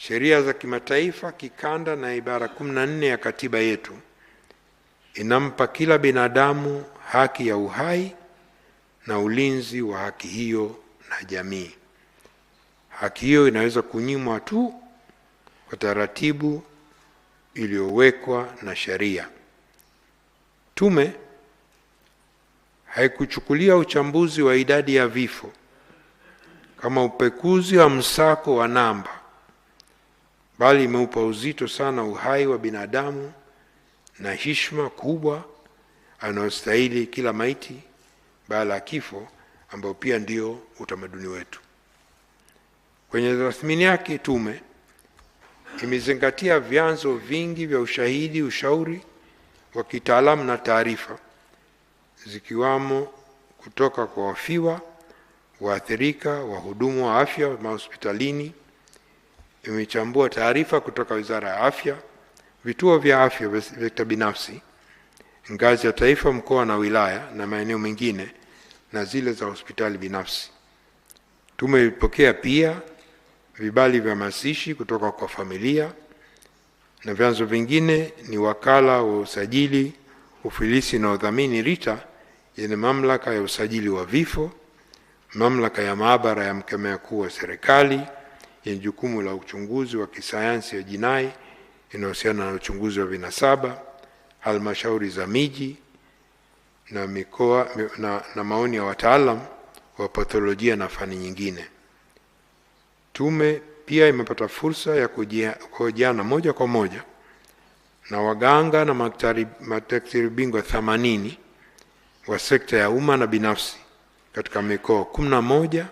sheria za kimataifa, kikanda na ibara 14 ya katiba yetu inampa kila binadamu haki ya uhai na ulinzi wa haki hiyo na jamii. Haki hiyo inaweza kunyimwa tu kwa taratibu iliyowekwa na sheria. Tume haikuchukulia uchambuzi wa idadi ya vifo kama upekuzi wa msako wa namba, bali imeupa uzito sana uhai wa binadamu na heshima kubwa anayostahili kila maiti baada ya kifo, ambao pia ndio utamaduni wetu. Kwenye tathmini yake, tume imezingatia vyanzo vingi vya ushahidi, ushauri wa kitaalamu na taarifa, zikiwamo kutoka kwa wafiwa, waathirika, wahudumu wa afya mahospitalini. Imechambua taarifa kutoka Wizara ya Afya, vituo vya afya vya binafsi, ngazi ya taifa, mkoa na wilaya na maeneo mengine, na zile za hospitali binafsi. Tume ilipokea pia vibali vya mazishi kutoka kwa familia, na vyanzo vingine ni wakala wa usajili, ufilisi na udhamini RITA yenye mamlaka ya usajili wa vifo, mamlaka ya maabara ya mkemia mkuu wa serikali yenye jukumu la uchunguzi wa kisayansi ya jinai inayohusiana na uchunguzi wa vinasaba, halmashauri za miji na mikoa na maoni ya wataalamu wa patholojia na fani nyingine. Tume pia imepata fursa ya kuhojiana moja kwa moja na waganga na madaktari bingwa 80 wa sekta ya umma na binafsi katika mikoa 11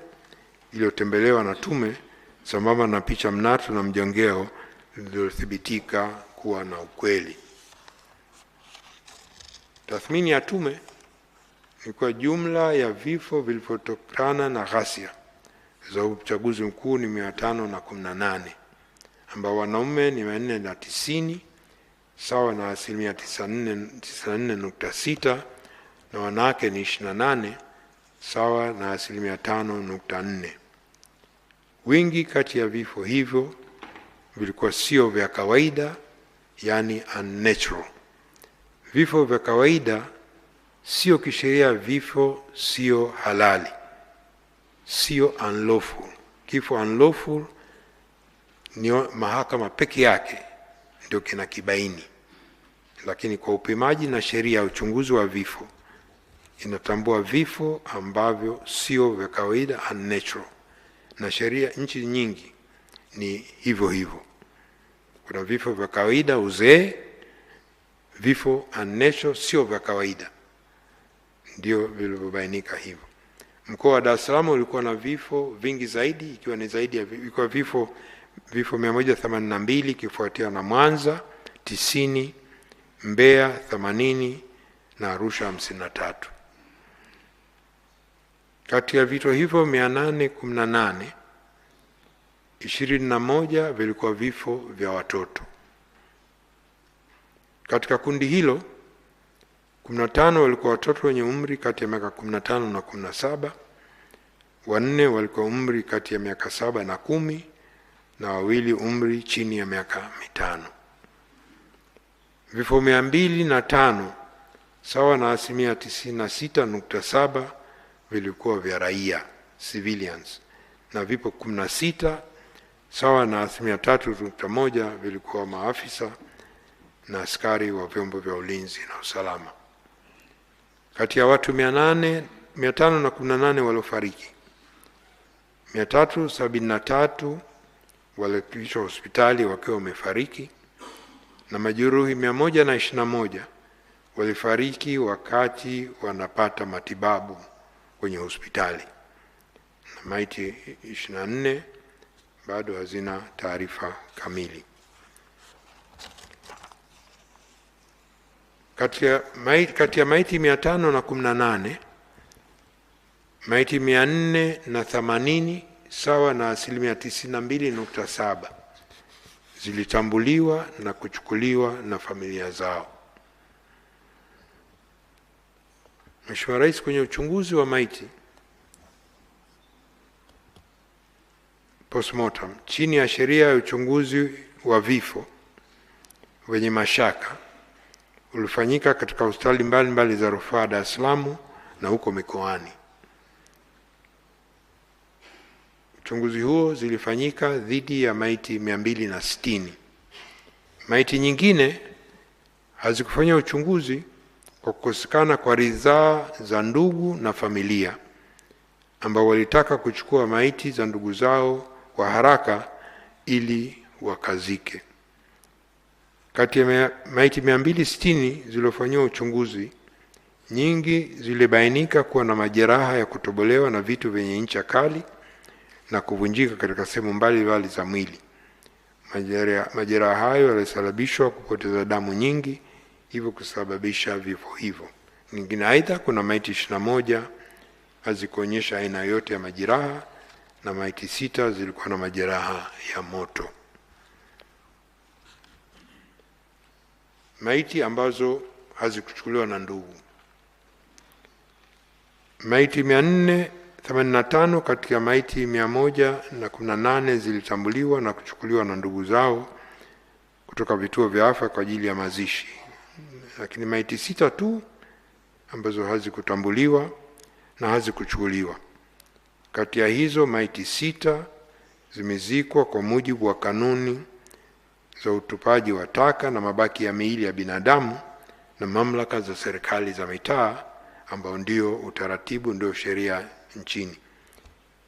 iliyotembelewa na tume, sambamba na picha mnato na mjongeo zilizothibitika kuwa na ukweli. Tathmini ya tume ni kwa jumla ya vifo vilivyotokana na ghasia za uchaguzi mkuu ni 518, ambao wanaume ni 490 sawa na 94.6, na wanawake ni 28 sawa na 5.4. Wingi kati ya vifo hivyo vilikuwa sio vya kawaida, yani unnatural. Vifo vya kawaida sio kisheria, vifo sio halali, sio unlawful. Kifo unlawful ni mahakama peke yake ndio kinakibaini, lakini kwa upimaji na sheria ya uchunguzi wa vifo inatambua vifo ambavyo sio vya kawaida, unnatural, na sheria nchi nyingi ni hivyo hivyo. Kuna vifo vya kawaida, uzee, vifo unnatural sio vya kawaida, ndio vilivyobainika hivyo. Mkoa wa Dar es Salaam ulikuwa na vifo vingi zaidi, ikiwa ni zaidi ya vifo 182, kifuatia na Mwanza 90, Mbeya 80 na Arusha 53. Kati ya vifo hivyo 818, 21 vilikuwa vifo vya watoto. Katika kundi hilo 15 walikuwa watoto wenye umri kati ya miaka 15 na 17, 4 walikuwa umri kati ya miaka 7 na 10, na 2 umri chini ya miaka 5. Vifo 205 sawa na 96.7 vilikuwa vya raia, civilians, na vifo 16 sawa na 3.1 vilikuwa maafisa na askari wa vyombo vya ulinzi na usalama. Kati ya watu 518 waliofariki, 373 walifikishwa hospitali wakiwa wamefariki, na majeruhi 121 walifariki wakati wanapata matibabu kwenye hospitali, na maiti 24 bado hazina taarifa kamili. Kati ya maiti 518, maiti 480 sawa na 92.7 zilitambuliwa na kuchukuliwa na familia zao. Mheshimiwa Rais, kwenye uchunguzi wa maiti postmortem chini ya sheria ya uchunguzi wa vifo wenye mashaka ulifanyika katika hospitali mbalimbali za rufaa Dar es Salaam na huko mikoani. Uchunguzi huo zilifanyika dhidi ya maiti 260. Maiti nyingine hazikufanya uchunguzi kwa kukosekana kwa ridhaa za ndugu na familia ambao walitaka kuchukua maiti za ndugu zao kwa haraka ili wakazike. Kati ya maiti 260 zilizofanywa uchunguzi, nyingi zilibainika kuwa na majeraha ya kutobolewa na vitu vyenye ncha kali na kuvunjika katika sehemu mbalimbali za mwili. Majeraha hayo yalisababishwa kupoteza damu nyingi, hivyo kusababisha vifo hivyo. Nyingine aidha, kuna maiti 21 hazikuonyesha aina yote ya majeraha na maiti 6 zilikuwa na majeraha ya moto. Maiti ambazo hazikuchukuliwa na ndugu. Maiti 485 katika maiti 118 zilitambuliwa na kuchukuliwa na ndugu zao kutoka vituo vya afya kwa ajili ya mazishi. Lakini maiti 6 tu ambazo hazikutambuliwa na hazikuchukuliwa. Kati ya hizo maiti 6 zimezikwa kwa mujibu wa kanuni za utupaji wa taka na mabaki ya miili ya binadamu na mamlaka za serikali za mitaa, ambao ndio utaratibu, ndio sheria nchini.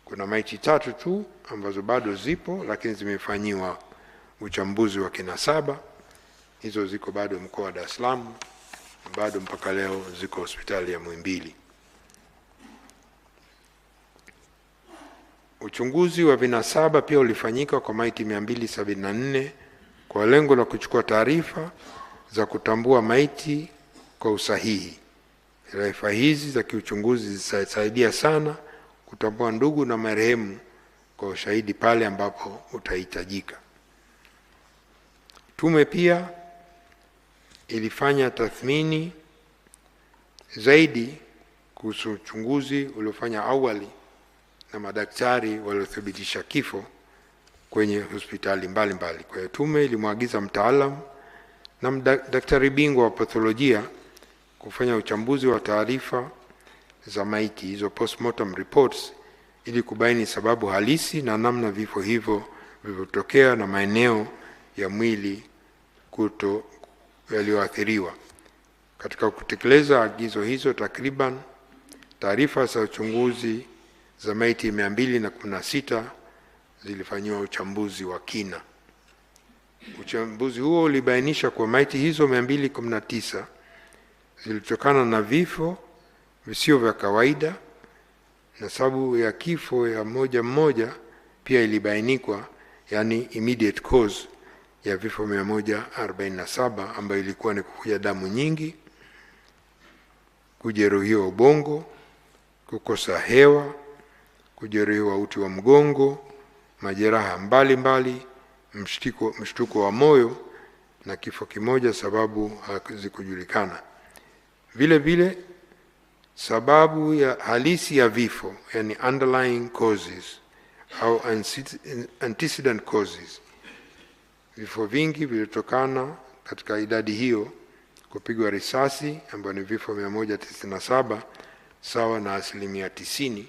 Kuna maiti 3 tu ambazo bado zipo lakini zimefanyiwa uchambuzi wa kinasaba. Hizo ziko bado mkoa wa Dar es Salaam, bado mpaka leo ziko hospitali ya Muhimbili. Uchunguzi wa vinasaba pia ulifanyika kwa maiti 274 kwa lengo la kuchukua taarifa za kutambua maiti kwa usahihi. Taarifa hizi za kiuchunguzi zitasaidia sana kutambua ndugu na marehemu kwa ushahidi pale ambapo utahitajika. Tume pia ilifanya tathmini zaidi kuhusu uchunguzi uliofanya awali na madaktari waliothibitisha kifo kwenye hospitali mbalimbali. Kwa hiyo tume ilimwagiza mtaalamu na daktari bingwa wa patholojia kufanya uchambuzi wa taarifa za maiti hizo, postmortem reports, ili kubaini sababu halisi na namna vifo hivyo vilivyotokea na maeneo ya mwili yaliyoathiriwa. Katika kutekeleza agizo hizo, takriban taarifa za uchunguzi za maiti 216 zilifanyiwa uchambuzi wa kina. Uchambuzi huo ulibainisha kwa maiti hizo 219 zilitokana na vifo visio vya kawaida, na sababu ya kifo ya mmoja pia ilibainikwa, yani immediate cause ya vifo 147, ambayo ilikuwa ni kuvuja damu nyingi, kujeruhiwa ubongo, kukosa hewa, kujeruhiwa uti wa mgongo, majeraha mbalimbali, mshtuko wa moyo na kifo kimoja sababu hazikujulikana. Vile vile sababu ya halisi ya vifo, yani underlying causes au antecedent causes, vifo vingi vilitokana katika idadi hiyo kupigwa risasi, ambayo ni vifo 197 sawa na 90%,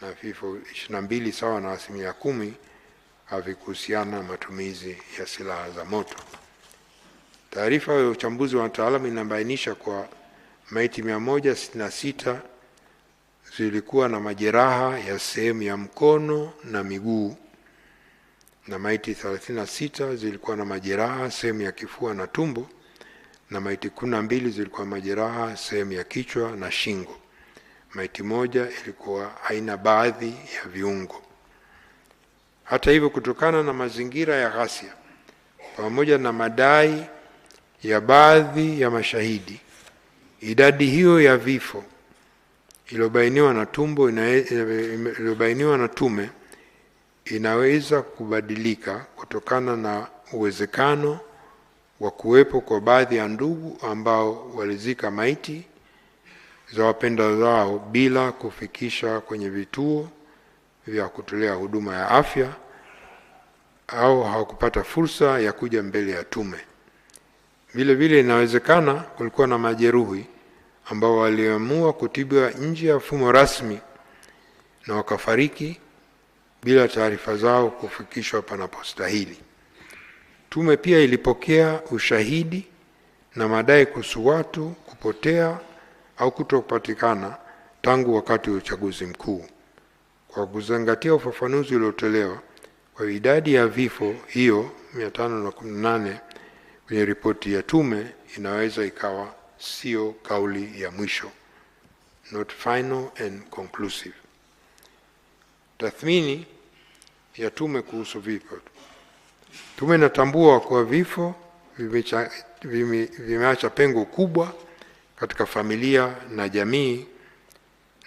na vifo 22 sawa na 10% havikuhusiana na matumizi ya silaha za moto. Taarifa ya uchambuzi wa wataalamu inabainisha kwa maiti 166 zilikuwa na majeraha ya sehemu ya mkono na miguu, na maiti 36 zilikuwa na majeraha sehemu ya kifua na tumbo, na maiti 12 zilikuwa majeraha sehemu ya kichwa na shingo. Maiti moja ilikuwa haina baadhi ya viungo. Hata hivyo, kutokana na mazingira ya ghasia pamoja na madai ya baadhi ya mashahidi, idadi hiyo ya vifo iliyobainiwa na tume inaweza kubadilika kutokana na uwezekano wa kuwepo kwa baadhi ya ndugu ambao walizika maiti za wapendwa wao bila kufikisha kwenye vituo vya kutolea huduma ya afya au hawakupata fursa ya kuja mbele ya tume. Vile vile inawezekana kulikuwa na majeruhi ambao waliamua kutibiwa nje ya mfumo rasmi na wakafariki bila taarifa zao kufikishwa panapostahili. Tume pia ilipokea ushahidi na madai kuhusu watu kupotea au kutopatikana tangu wakati wa uchaguzi mkuu. Kwa kuzingatia ufafanuzi uliotolewa kwa idadi ya vifo hiyo 518 kwenye ripoti ya tume, inaweza ikawa sio kauli ya mwisho, not final and conclusive. Tathmini ya tume kuhusu vifo. Tume inatambua kuwa vifo vimeacha pengo kubwa katika familia na jamii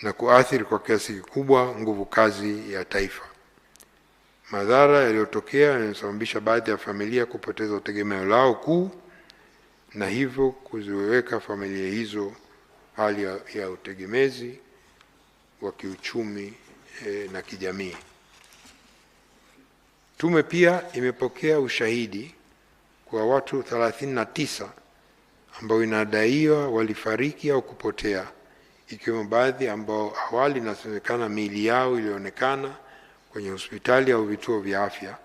na kuathiri kwa kiasi kikubwa nguvu kazi ya taifa. Madhara yaliyotokea yanasababisha baadhi ya familia kupoteza utegemeo lao kuu na hivyo kuziweka familia hizo hali ya utegemezi wa kiuchumi na kijamii. Tume pia imepokea ushahidi kwa watu 39 ambao inadaiwa walifariki au kupotea, ikiwemo baadhi ambao awali inasemekana miili yao ilionekana kwenye hospitali au vituo vya afya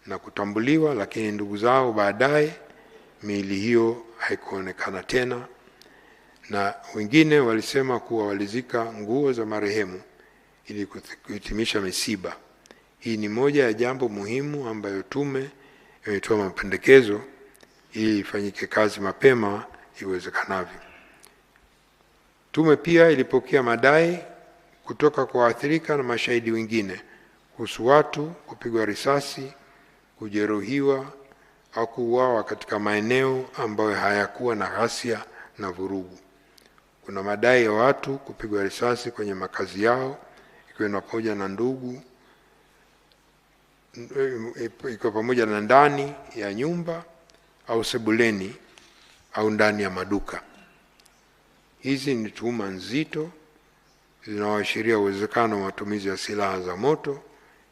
na kutambuliwa, lakini ndugu zao baadaye miili hiyo haikuonekana tena, na wengine walisema kuwa walizika nguo za marehemu ili kuhitimisha misiba. Hii ni moja ya jambo muhimu ambayo tume imetoa mapendekezo ili ifanyike kazi mapema iwezekanavyo. Tume pia ilipokea madai kutoka kwa waathirika na mashahidi wengine kuhusu watu kupigwa risasi, kujeruhiwa au kuuawa katika maeneo ambayo hayakuwa na ghasia na vurugu. Kuna madai ya watu kupigwa risasi kwenye makazi yao, ikiwa pamoja na ndugu, ikiwa pamoja na ndani ya nyumba au sebuleni au ndani ya maduka. Hizi ni tuhuma nzito zinazoashiria uwezekano wa matumizi ya silaha za moto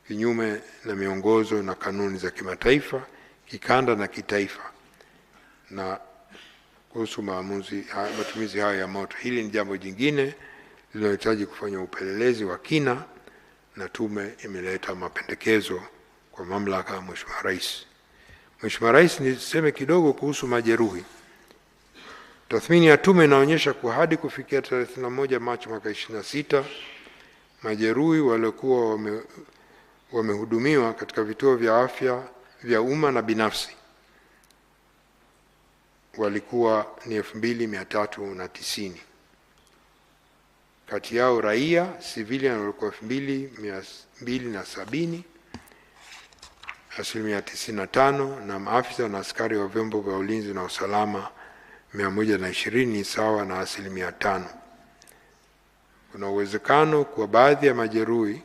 kinyume na miongozo na kanuni za kimataifa, kikanda na kitaifa, na kuhusu matumizi hayo ya moto. Hili ni jambo jingine linalohitaji kufanya upelelezi wa kina, na tume imeleta mapendekezo kwa mamlaka ya Mheshimiwa Rais. Mheshimiwa Rais, niseme kidogo kuhusu majeruhi. Tathmini ya tume inaonyesha kuwa hadi kufikia 31 Machi mwaka 2026, majeruhi waliokuwa wamehudumiwa katika vituo vya afya vya umma na binafsi walikuwa ni 2390. Kati yao raia civilian walikuwa 2270, 95%, na maafisa na askari wa vyombo vya ulinzi na usalama 120, sawa na 5%. Kuna uwezekano kwa baadhi ya majeruhi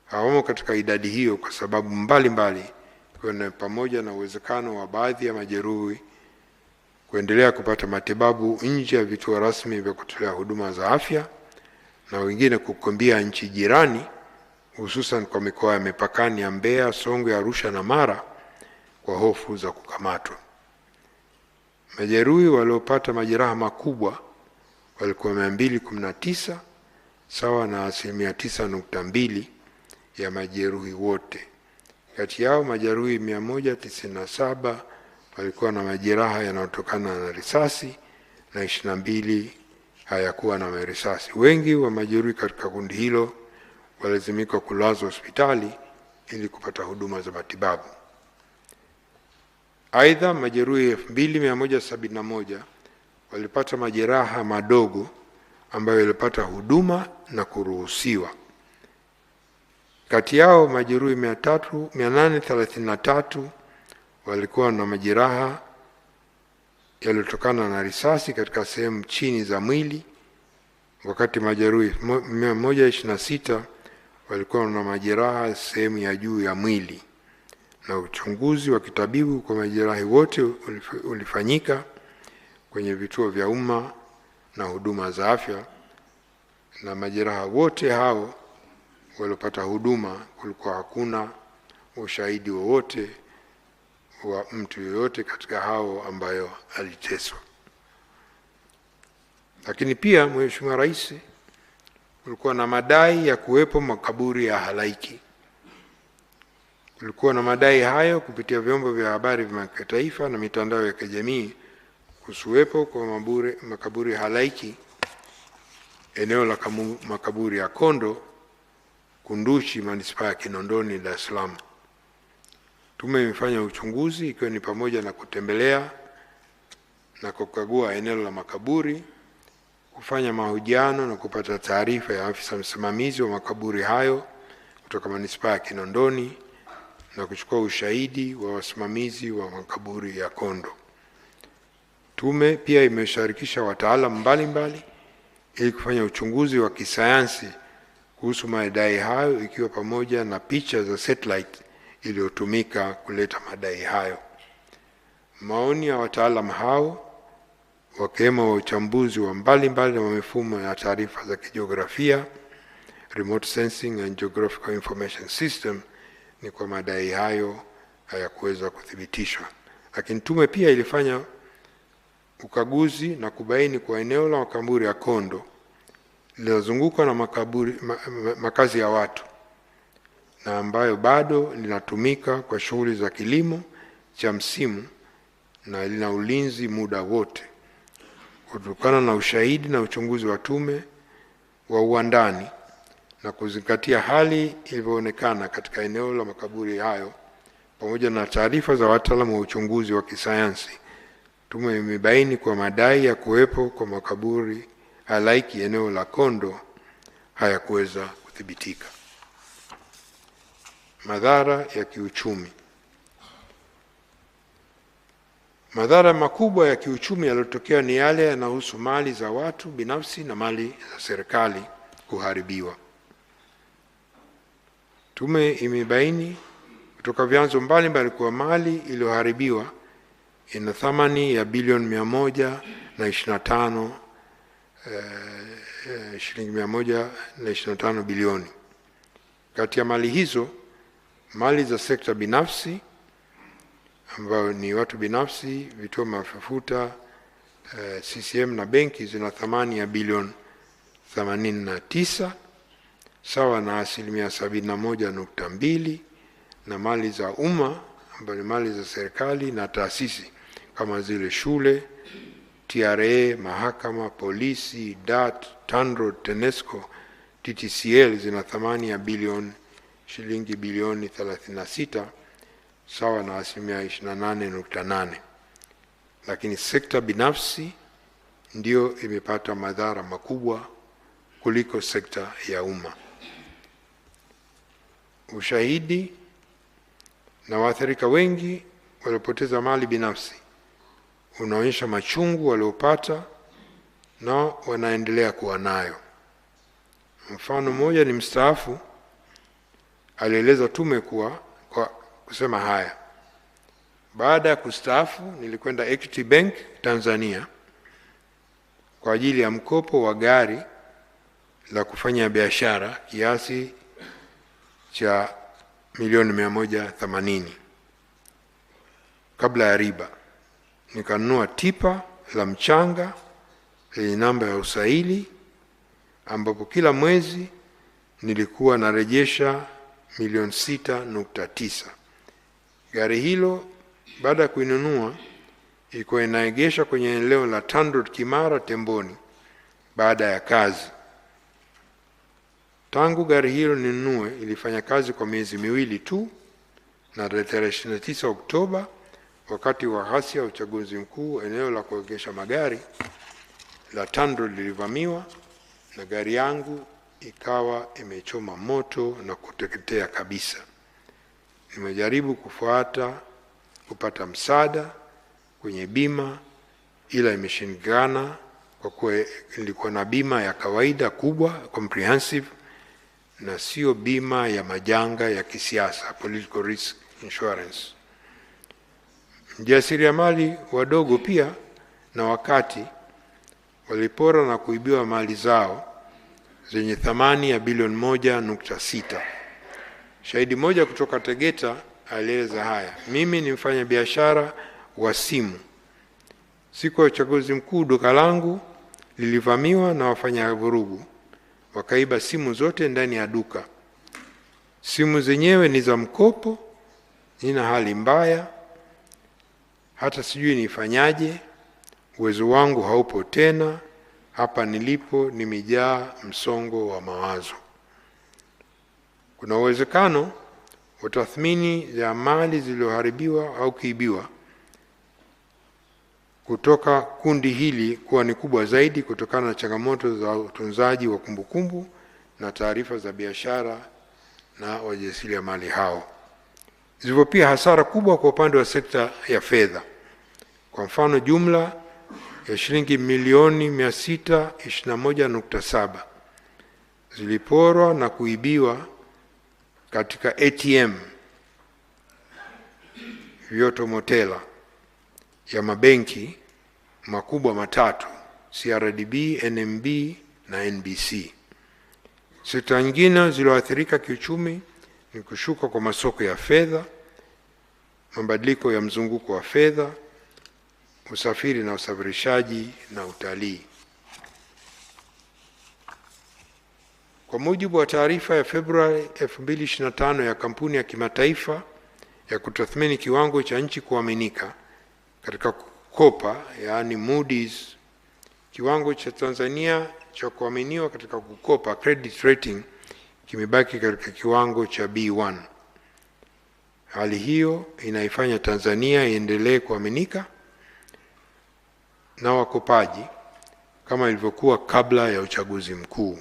hawamo katika idadi hiyo kwa sababu mbalimbali, kwa pamoja na uwezekano wa baadhi ya majeruhi kuendelea kupata matibabu nje ya vituo rasmi vya kutolea huduma za afya na wengine kukimbia nchi jirani, hususan kwa mikoa ya mipakani ya Mbeya, Songwe, Arusha na Mara kwa hofu za kukamatwa. Majeruhi waliopata majeraha makubwa walikuwa 219, sawa na 9.2% ya majeruhi wote. Kati yao majeruhi 197 walikuwa na majeraha yanayotokana na risasi na 22 hayakuwa na risasi. Wengi wa majeruhi katika kundi hilo walazimika kulazwa hospitali ili kupata huduma za matibabu. Aidha, majeruhi 2171 walipata majeraha madogo ambayo walipata huduma na kuruhusiwa. Kati yao majeruhi 833 walikuwa na majeraha yaliyotokana na risasi katika sehemu chini za mwili, wakati majeruhi 126 walikuwa na majeraha sehemu ya juu ya mwili, na uchunguzi wa kitabibu kwa majeraha wote ulifanyika kwenye vituo vya umma na huduma za afya, na majeraha wote hao waliopata huduma kulikuwa hakuna ushahidi wowote wa mtu yoyote katika hao ambayo aliteswa. Lakini pia Mheshimiwa Rais, kulikuwa na madai ya kuwepo makaburi ya halaiki. Kulikuwa na madai hayo kupitia vyombo vya habari vya kimataifa na mitandao ya kijamii kusuwepo kwa makaburi halaiki eneo la makaburi ya Kondo, Kunduchi, manispaa ya Kinondoni, Dar es Salaam. Tume imefanya uchunguzi ikiwa ni pamoja na kutembelea na kukagua eneo la makaburi, kufanya mahojiano na kupata taarifa ya afisa msimamizi wa makaburi hayo kutoka manispaa ya Kinondoni na kuchukua ushahidi wa wasimamizi wa makaburi ya Kondo. Tume pia imeshirikisha wataalamu mbalimbali ili kufanya uchunguzi wa kisayansi kuhusu madai hayo, ikiwa pamoja na picha za satellite iliyotumika kuleta madai hayo. Maoni ya wataalamu hao, wakiwemo wa uchambuzi wa mbalimbali wa mifumo ya taarifa za kijiografia, remote sensing and geographical information system, ni kwa madai hayo hayakuweza kuthibitishwa. Lakini tume pia ilifanya ukaguzi na kubaini kwa eneo la makaburi ya Kondo linazungukwa na makazi ya watu na ambayo bado linatumika kwa shughuli za kilimo cha msimu na lina ulinzi muda wote. Kutokana na ushahidi na uchunguzi wa tume wa uandani na kuzingatia hali ilivyoonekana katika eneo la makaburi hayo pamoja na taarifa za wataalamu wa uchunguzi wa kisayansi, tume imebaini kwa madai ya kuwepo kwa makaburi halaiki eneo la Kondo hayakuweza kuthibitika. Madhara ya kiuchumi. Madhara makubwa ya kiuchumi yaliyotokea ni yale yanayohusu mali za watu binafsi na mali za serikali kuharibiwa. Tume imebaini kutoka vyanzo mbalimbali kuwa mali iliyoharibiwa ina thamani ya bilioni 125 shilingi 125 bilioni. Kati ya mali hizo, mali za sekta binafsi ambayo ni watu binafsi, vituo vya mafuta, CCM na benki zina thamani ya bilioni 89 sawa na 71.2, na mali za umma ambayo ni mali za serikali na taasisi kama zile shule, TRA, mahakama, polisi, DART, TANROADS, TANESCO, TTCL zina thamani ya shilingi bilioni 36 sawa na 28.8. Lakini sekta binafsi ndio imepata madhara makubwa kuliko sekta ya umma. Ushahidi na waathirika wengi waliopoteza mali binafsi unaonyesha machungu waliopata na wanaendelea kuwa nayo. Mfano mmoja ni mstaafu alieleza tume kwa kusema haya: baada ya kustaafu nilikwenda Equity Bank Tanzania kwa ajili ya mkopo wa gari la kufanya biashara kiasi cha milioni 180 kabla ya riba. Nikanunua tipa la mchanga lenye namba ya usaili ambapo kila mwezi nilikuwa narejesha milioni 6.9. Gari hilo baada ya kuinunua ilikuwa inaegesha kwenye eneo la TANROADS Kimara Temboni baada ya kazi. Tangu gari hilo ninunue ilifanya kazi kwa miezi miwili tu, na tarehe 29 Oktoba wakati wa ghasia ya uchaguzi mkuu, eneo la kuegesha magari la TANROADS lilivamiwa na gari yangu ikawa imechoma moto na kuteketea kabisa. Nimejaribu kupata msaada kwenye bima, ila imeshindikana kwa kuwa nilikuwa na bima ya kawaida kubwa comprehensive na sio bima ya majanga ya kisiasa, political risk insurance. Mjasiriamali wadogo pia na wakati walipora na kuibiwa mali zao zenye thamani ya bilioni 1.6 Shahidi mmoja kutoka Tegeta alieleza haya: mimi ni mfanyabiashara wa simu. Siku ya uchaguzi mkuu duka langu lilivamiwa na wafanya vurugu, wakaiba simu zote ndani ya duka. Simu zenyewe ni za mkopo, nina hali mbaya, hata sijui nifanyaje. Uwezo wangu haupo tena, hapa nilipo nimejaa msongo wa mawazo. Kuna uwezekano wa tathmini ya mali zilizoharibiwa au kuibiwa kutoka kundi hili kuwa ni kubwa zaidi kutokana na changamoto za utunzaji wa kumbukumbu na taarifa za biashara na wajasiriamali hao. Zilivyo pia hasara kubwa kwa upande wa sekta ya fedha. Kwa mfano, jumla ya shilingi milioni 621.7 ziliporwa na kuibiwa katika ATM Vyoto Motela ya mabenki makubwa matatu: CRDB, NMB na NBC. Sekta nyingine zilizoathirika kiuchumi ni kushuka kwa masoko ya fedha, mabadiliko ya mzunguko wa fedha, usafiri na usafirishaji na utalii. Kwa mujibu wa taarifa ya Februari 2025 ya kampuni ya kimataifa ya kutathmini kiwango cha nchi kuaminika katika kukopa, yaani Moody's, kiwango cha Tanzania cha kuaminiwa katika kukopa, credit rating, kimebaki katika kiwango cha B1. Hali hiyo inaifanya Tanzania iendelee kuaminika na wakopaji kama ilivyokuwa kabla ya uchaguzi mkuu.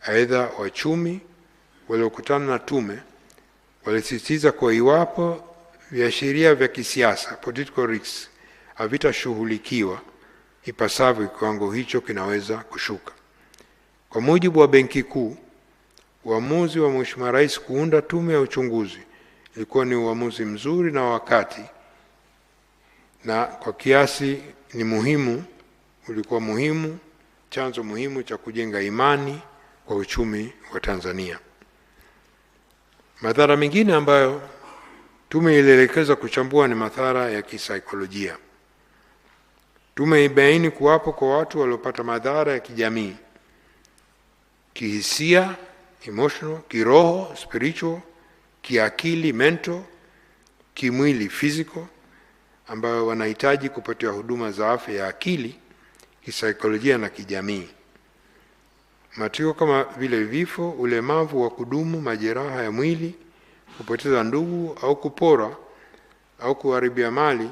Aidha, wachumi waliokutana na tume walisisitiza kwa iwapo viashiria vya kisiasa, political risks, havitashughulikiwa ipasavyo, kiwango hicho kinaweza kushuka. Kwa mujibu wa Benki Kuu, uamuzi wa Mheshimiwa Rais kuunda tume ya uchunguzi ilikuwa ni uamuzi mzuri na wakati, na kwa kiasi ni muhimu, ulikuwa muhimu, chanzo muhimu cha kujenga imani kwa uchumi wa Tanzania. Madhara mengine ambayo tume ilielekeza kuchambua ni madhara ya kisaikolojia. Tume ibaini kuwapo kwa watu waliopata madhara ya kijamii, kihisia, emotional, kiroho, spiritual, kiakili, mental, kimwili, physical, ambayo wanahitaji kupatiwa huduma za afya ya akili, kisaikolojia na kijamii. Matokeo kama vile vifo, ulemavu wa kudumu, majeraha ya mwili, kupoteza ndugu au kupora au kuharibia mali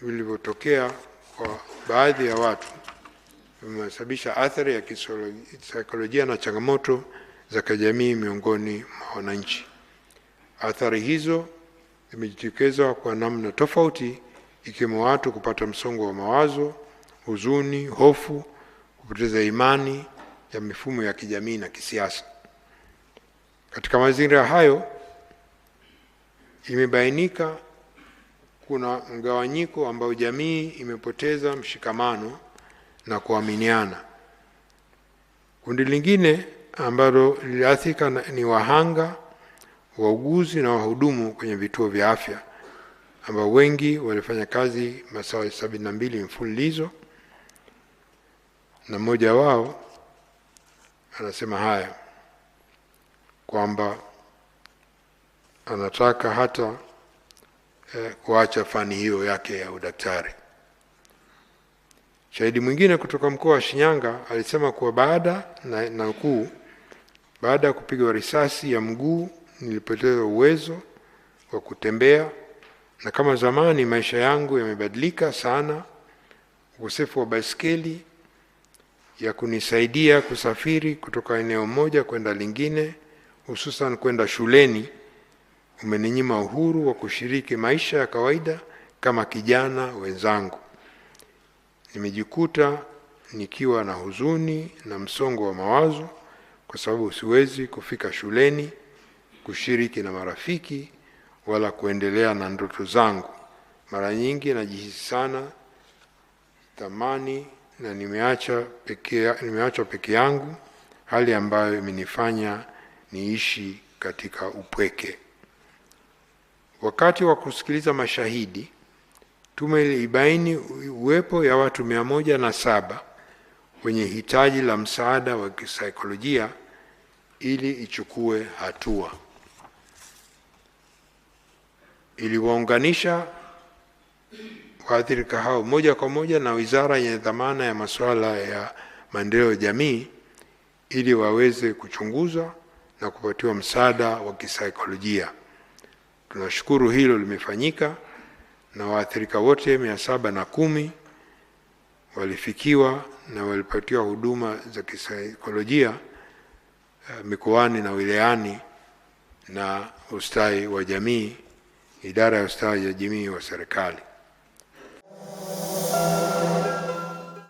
vilivyotokea kwa baadhi ya watu vimesababisha athari ya kisaikolojia na changamoto za kijamii miongoni mwa wananchi. Athari hizo zimejitokeza kwa namna tofauti, ikiwemo watu kupata msongo wa mawazo, huzuni, hofu, kupoteza imani ya mifumo ya kijamii na kisiasa. Katika mazingira hayo, imebainika kuna mgawanyiko ambao jamii imepoteza mshikamano na kuaminiana. Kundi lingine ambalo liliathirika ni wahanga, wauguzi na wahudumu kwenye vituo vya afya, ambao wengi walifanya kazi masaa 72 mfululizo, na mmoja wao anasema haya kwamba anataka hata kuacha fani hiyo yake ya udaktari. Shahidi mwingine kutoka mkoa wa Shinyanga alisema kuwa baada ya kupigwa risasi ya mguu nilipoteza uwezo wa kutembea, na kama zamani maisha yangu yamebadilika sana. Ukosefu wa baiskeli ya kunisaidia kusafiri kutoka eneo moja kwenda lingine, hususan kwenda shuleni, umeninyima uhuru wa kushiriki maisha ya kawaida kama kijana wenzangu. Nimejikuta nikiwa na huzuni na msongo wa mawazo kwa sababu siwezi kufika shuleni, kushiriki na marafiki, wala kuendelea na ndoto zangu. Mara nyingi najihisi sana thamani na nimeachwa peke yangu, hali ambayo imenifanya niishi katika upweke. Wakati wa kusikiliza mashahidi, tume ilibaini uwepo ya watu 107 wenye hitaji la msaada wa kisaikolojia ili ichukue hatua. Iliwaunganisha waathirika hao moja kwa moja na wizara yenye dhamana ya masuala ya maendeleo ya jamii ili waweze kuchunguzwa na kupatiwa msaada wa kisaikolojia. Tunashukuru hilo limefanyika na waathirika wote 710 walifikiwa na walipatiwa huduma za kisaikolojia mikoani na wilayani na ustawi wa jamii, idara ya ustawi wa jamii wa serikali.